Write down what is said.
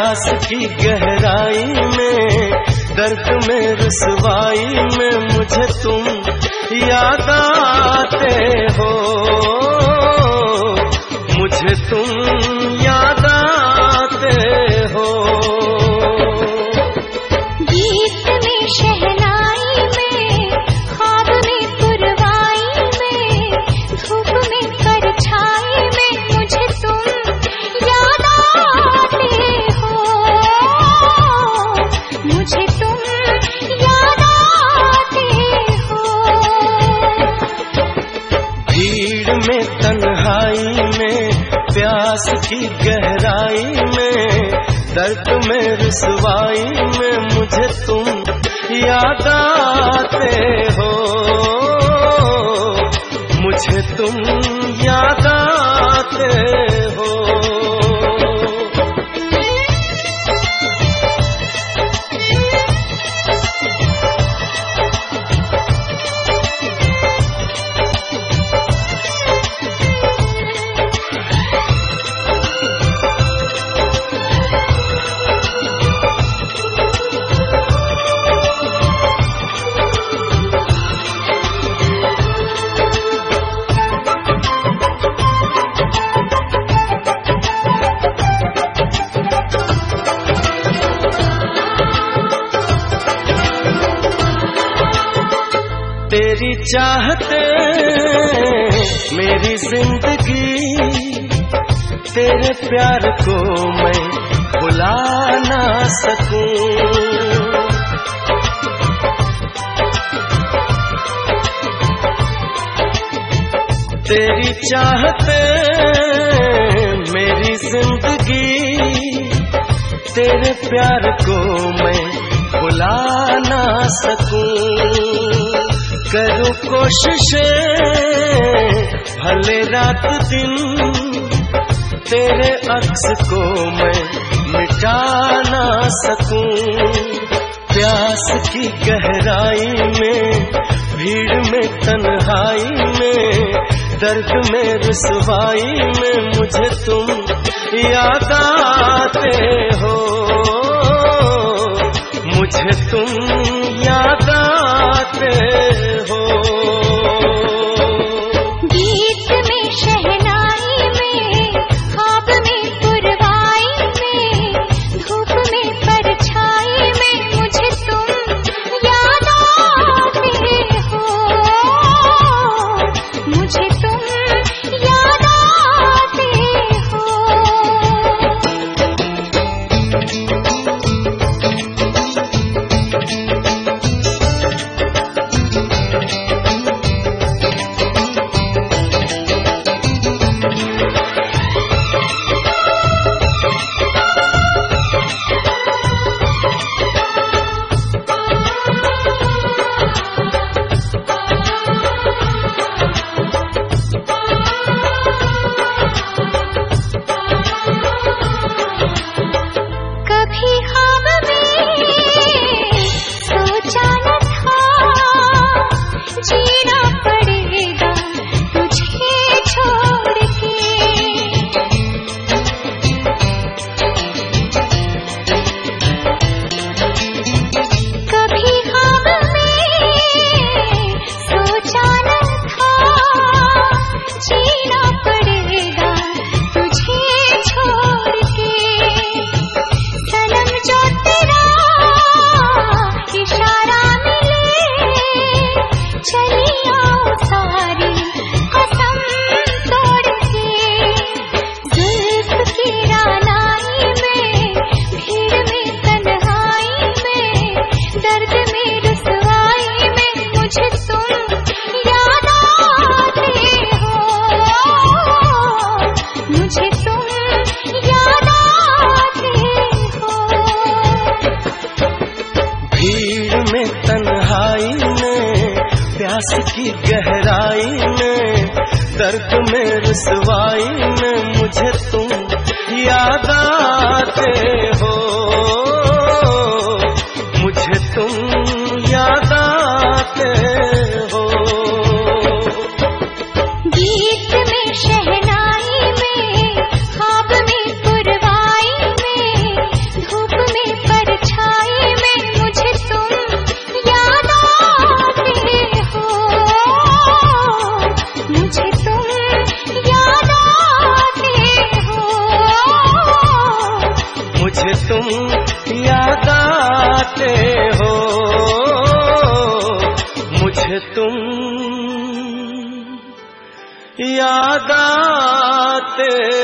प्यास की गहराई में, दर्द में रुसवाई में मुझे तुम याद आते हो, मुझे तुम याद आते हो। गीत में शहनाई में, ख्वाब में पुरवाई में, धूप में परछाई में मुझे तुम याद आते हो, मुझे तुम याद आते हो। भीड़ में तन्हाई में, प्यास की गहराई में, दर्द में रुसवाई में मुझे तुम याद आते हो, मुझे तुम याद आते हो। तेरी चाहते मेरी जिंदगी, तेरे प्यार को मैं भुला ना सकूं। तेरी चाहते मेरी जिंदगी, तेरे प्यार को मैं भुला ना सकूं। करूं कोशिशें भले रात दिन, तेरे अक्स को मैं मिटा ना सकूं। प्यास की गहराई में, भीड़ में तन्हाई में, दर्द में रुसवाई में मुझे तुम याद आते हो, मुझे तुम याद आते हो। गीत में शहनाई में, ख्वाब में पुरवाई में, धूप में परछाई में मुझे तुम याद आते हो, मुझे तुम याद आते हो। कभी ख्वाब में सोचा न था, जीना पड़ेगा तुझे छोड़ के। कभी ख्वाब में सोचा न था, जीना पड़ेगा तुझे छोड़ के। सनम जो तेरा इशारा मिले, चली आओ सारी कसम तोड़ के। जुल्फ की रानाई में, भीड़ में तन्हाई में, दर्द में रुसवाई में मुझे तुम याद आते हो, मुझे तुम याद आते हो। भीड़ में तन्हाई में, प्यास की गहराई में, दर्द में रुसवाई में मुझे तुम याद आते हो, मुझे तुम याद आते हो। गीत में शहनाई में, ख्वाब में पुरवाई में, मुझे तुम याद आते